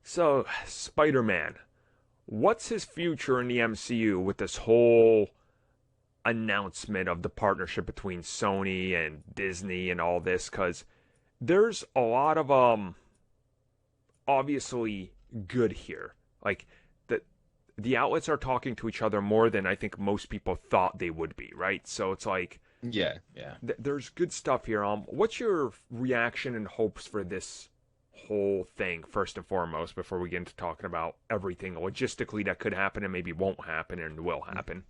So, Spider-Man, what's his future in the MCU with this whole announcement of the partnership between Sony and Disney and all this? Because there's a lot of obviously good here. Like the outlets are talking to each other more than I think most people thought they would be, right? So it's like Yeah, yeah. there's good stuff here. What's your reaction and hopes for this whole thing first and foremost before we get into talking about everything logistically that could happen and maybe won't happen and will happen?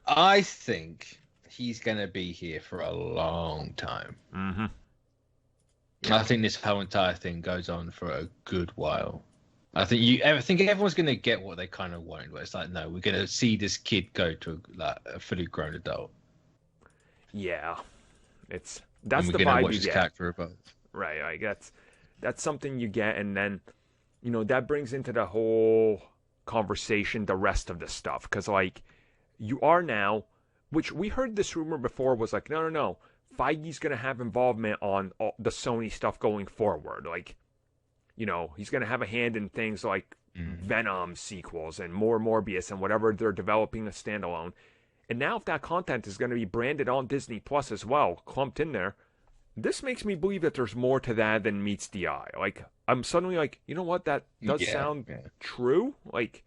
I think he's gonna be here for a long time. Mm-hmm. I Yeah. think this whole entire thing goes on for a good while. I think everyone's gonna get what they kind of want. Where it's like, no, we're gonna see this kid go to like a fully grown adult, Yeah. It's and that's we're the gonna vibe watch you this get. character evolve. Right. Like that's something you get, and then that brings into the whole conversation the rest of the stuff because like you are now, which we heard this rumor before was like no, Feige's gonna have involvement on all the Sony stuff going forward. Like he's gonna have a hand in things like Mm. Venom sequels and more Morbius and whatever they're developing a standalone. And now if that content is going to be branded on Disney Plus as well, clumped in there, this makes me believe that there's more to that than meets the eye. Like I'm suddenly like, you know what, that does Yeah, sound yeah, true. Like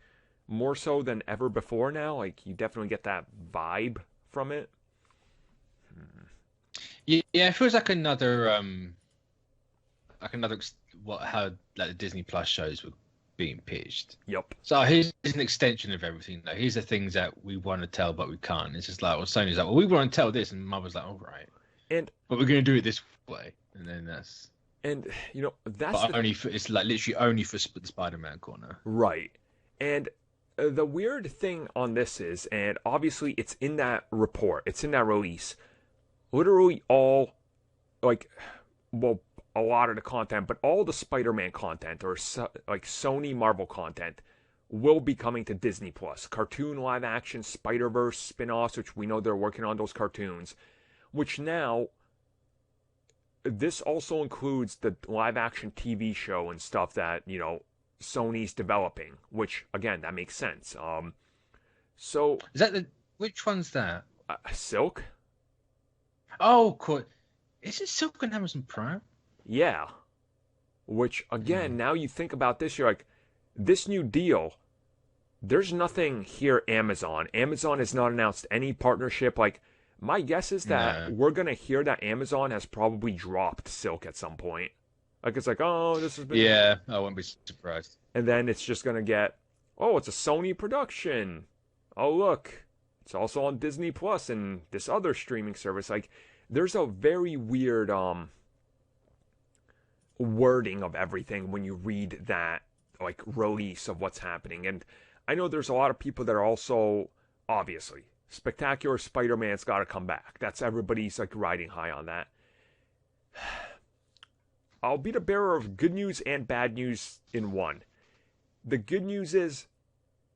more so than ever before now. Like you definitely get that vibe from it. yeah. It feels like another what how like the Disney Plus shows were being pitched. Yep. So here's an extension of everything. Like here's the things that we want to tell but we can't. It's just like, well, Sony's like, well, we want to tell this, and Marvel's like, all right, And but we're going to do it this way, and then and that's but the only for it's like literally only for the Spider-Man corner. right. And the weird thing on this is, and obviously it's in that report, it's in that release, literally all, like, well, a lot of the content, but all the Spider-Man content or like Sony Marvel content will be coming to Disney Plus. Cartoon live action Spider-Verse spin-offs, which we know they're working on those cartoons, which now this also includes the live action TV show and stuff that, Sony's developing, which again, that makes sense. So Is that the which one's that? Silk, Oh, cool. Is it Silk on Amazon Prime? yeah. Which again, Hmm. now you think about this, you're like, this new deal. There's nothing here. Amazon has not announced any partnership. Like my guess is that No. we're gonna hear that Amazon has probably dropped Silk at some point. Like it's like, oh, this has been, Yeah, I won't be surprised. and then it's just gonna get, oh, it's a Sony production. Oh look, it's also on Disney Plus and this other streaming service. Like there's a very weird wording of everything when you read that like release of what's happening. And I know there's a lot of people that are also obviously Spectacular Spider-Man's got to come back. That's everybody's like riding high on that. I'll be the bearer of good news and bad news in one. The good news is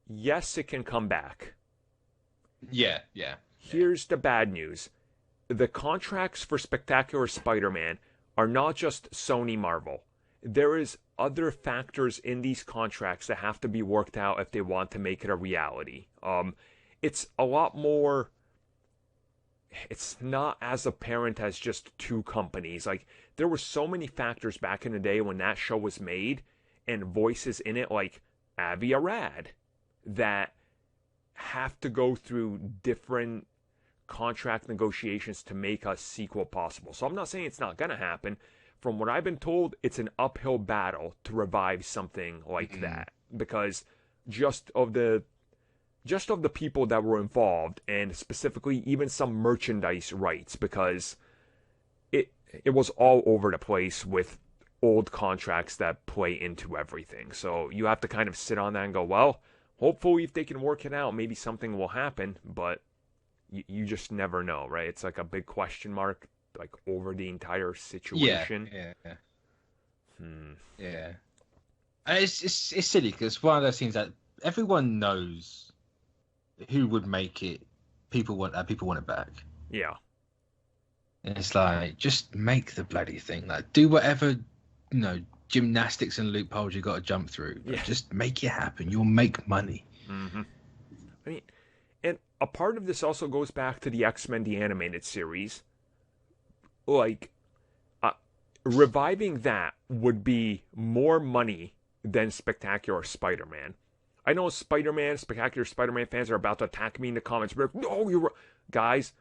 yes, it can come back. Yeah, yeah, yeah. Here's the bad news. The contracts for Spectacular Spider-Man are not just Sony Marvel. There is other factors in these contracts that have to be worked out if they want to make it a reality. It's a lot more. It's not as apparent as just two companies. Like there were so many factors back in the day when that show was made, and voices in it like Avi Arad that have to go through different contract negotiations to make a sequel possible. So I'm not saying it's not going to happen. From what I've been told, it's an uphill battle to revive something like Mm. that because just of the people that were involved and specifically even some merchandise rights because it was all over the place with old contracts that play into everything. So you have to kind of sit on that and go, well, hopefully if they can work it out, maybe something will happen, but you just never know, right? It's like a big question mark like over the entire Yeah, situation. yeah, Hmm. yeah. And it's silly because one of those things that everyone knows who would make it. People want it back. Yeah. And it's like just make the bloody thing. Like do whatever, gymnastics and loopholes you got to jump through. But Yeah. just make it happen. You'll make money. Mm-hmm. I mean, and a part of this also goes back to the X-Men the animated series. Like, reviving that would be more money than Spectacular Spider-Man. I know Spectacular Spider-Man fans are about to attack me in the comments, but no, you're guys.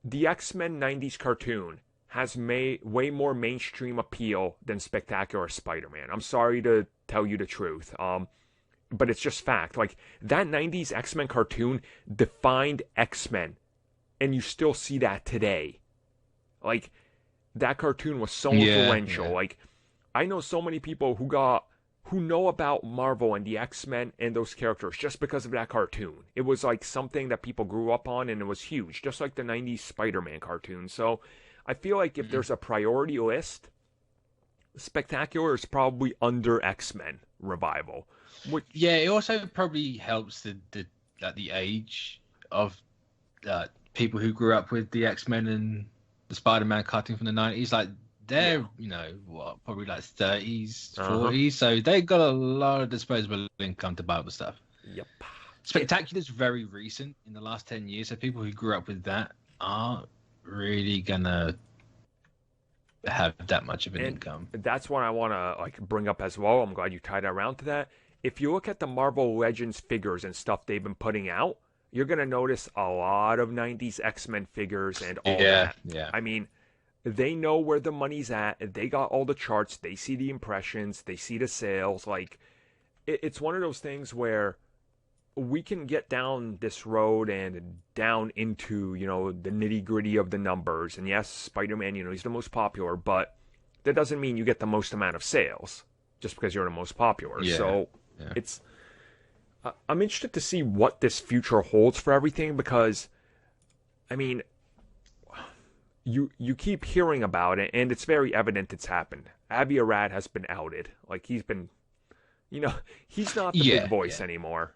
The X-Men 90s cartoon has way more mainstream appeal than Spectacular Spider-Man. I'm sorry to tell you the truth. But it's just fact. Like, that 90s X-Men cartoon defined X-Men, and you still see that today. Like, that cartoon was so influential. Yeah. Like, I know so many people who know about Marvel and the X-Men and those characters just because of that cartoon. It was like something that people grew up on, and it was huge, just like the 90s Spider-Man cartoon. So I feel like if there's a priority list, Spectacular is probably under X-Men revival. Which, Yeah, it also probably helps the age of people who grew up with the X-Men and the Spider-Man cartoon from the 90s. Like, they're, probably like 30s, 40s. So they got a lot of disposable income to buy other stuff. Yep. Spectacular's very recent in the last 10 years. So people who grew up with that aren't really going to have that much of an income. That's what I want to bring up as well. I'm glad you tied around to that. If you look at the Marvel Legends figures and stuff they've been putting out, you're going to notice a lot of 90s X-Men figures and all that. Yeah. I mean, they know where the money's at. They got all the charts. They see the impressions. They see the sales. Like, it's one of those things where we can get down this road and down into, the nitty-gritty of the numbers. And yes, Spider-Man, he's the most popular, but that doesn't mean you get the most amount of sales just because you're the most popular. Yeah. So I'm interested to see what this future holds for everything, because, I mean, you keep hearing about it, and it's very evident it's happened. Avi Arad has been outed. Like, he's been, he's not the big voice anymore.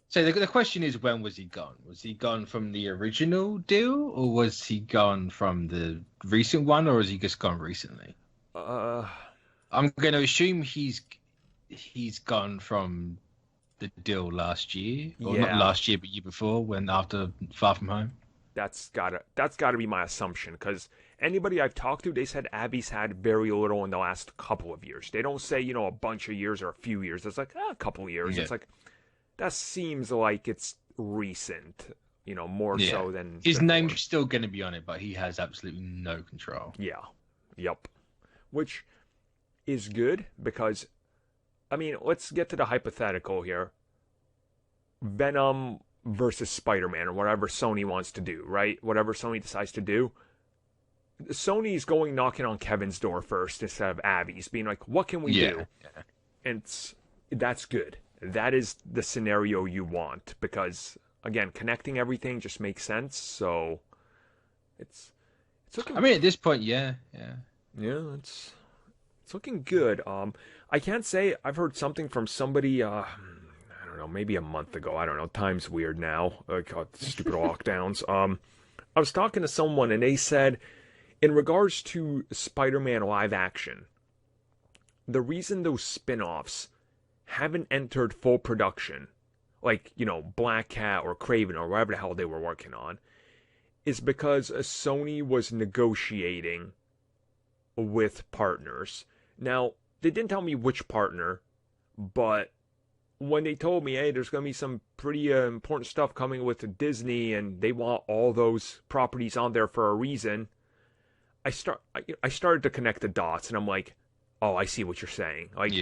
So the question is, when was he gone? Was he gone from the original deal, or was he gone from the recent one, or has he just gone recently? I'm going to assume he's gone from the deal last year, or not last year, but year before, when after Far From Home. That's gotta be my assumption, because anybody I've talked to, they said Abby's had very little in the last couple of years. They don't say, a bunch of years or a few years. It's like a couple of years. Yeah. It's like, that seems like it's recent, more so than his before. name's still going to be on it, but he has absolutely no control. Yeah. Yep. Which is good, because, I mean, let's get to the hypothetical here. Venom versus Spider-Man, or whatever Sony wants to do, right? Whatever Sony decides to do. Sony's going knocking on Kevin's door first instead of Abby's, being like, what can we do? Yeah. And that's good. That is the scenario you want, because, again, connecting everything just makes sense. So it's looking. I mean, at this point, yeah, it's looking good. I can't say I've heard something from somebody. I don't know, maybe a month ago. I don't know. Time's weird now. Stupid lockdowns. I was talking to someone, and they said, in regards to Spider-Man live action, the reason those spin-offs haven't entered full production, like, Black Cat or Kraven or whatever the hell they were working on, is because Sony was negotiating with partners. Now, they didn't tell me which partner, but when they told me, hey, there's going to be some pretty important stuff coming with Disney, and they want all those properties on there for a reason, I started to connect the dots, and I'm like, oh, I see what you're saying. Like,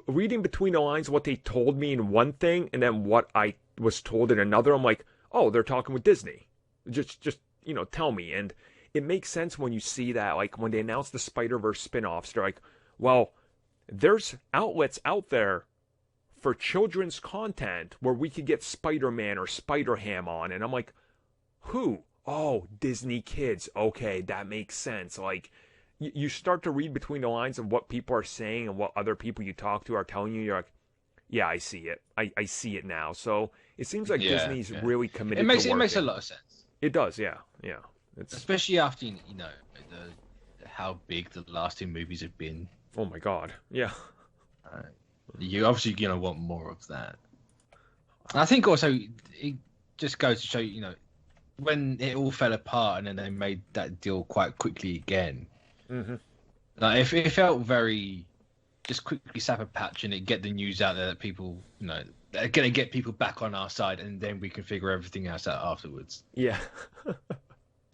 reading between the lines what they told me in one thing and then what I was told in another, I'm like, oh, they're talking with Disney. Just tell me. And it makes sense when you see that. Like, when they announced the Spider-Verse spin-offs, they're like, well, there's outlets out there for children's content where we could get Spider-Man or Spider-Ham on. And I'm like, who? Oh, Disney Kids. Okay, that makes sense. Like, you start to read between the lines of what people are saying and what other people you talk to are telling you. You're like, yeah, I see it. I see it now. So it seems like Disney's really committed to working. It makes a lot of sense. It does, yeah. It's... Especially after, how big the last two movies have been. Oh my God. Yeah. You obviously want more of that. And I think also it just goes to show when it all fell apart and then they made that deal quite quickly again. Mm-hmm. Like it felt very just quickly sap a patch and get the news out there that people are gonna get people back on our side, and then we can figure everything else out afterwards. Yeah.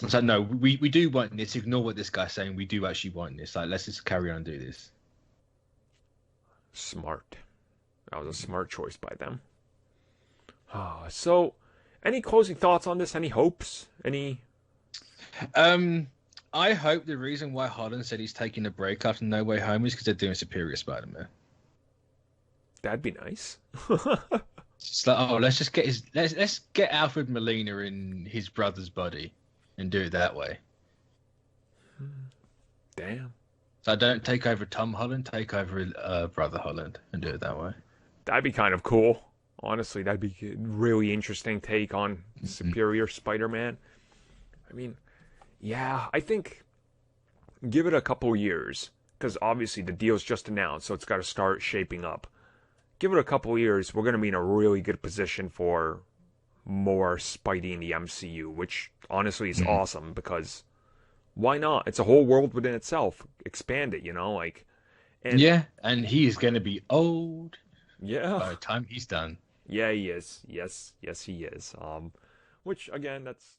It's like, no, we do want this. Ignore what this guy's saying. We do actually want this. Like, let's just carry on and do this. Smart. That was a smart choice by them. So, any closing thoughts on this? Any hopes? Any? I hope the reason why Holland said he's taking a break after No Way Home is because they're doing Superior Spider-Man. That'd be nice. It's like, let's just get let's get Alfred Molina in his brother's body and do it that way. Damn. So don't take over Tom Holland, take over Brother Holland and do it that way. That'd be kind of cool. Honestly, that'd be a really interesting take on Superior Spider-Man. I mean, yeah, I think give it a couple years, because obviously the deal's just announced, so it's got to start shaping up. Give it a couple years, we're going to be in a really good position for more Spidey in the MCU, which honestly is awesome, because why not? It's a whole world within itself. Expand it, and he's going to be old. Yeah. By the time he's done. Yeah, he is. Yes, he is. Which again, that's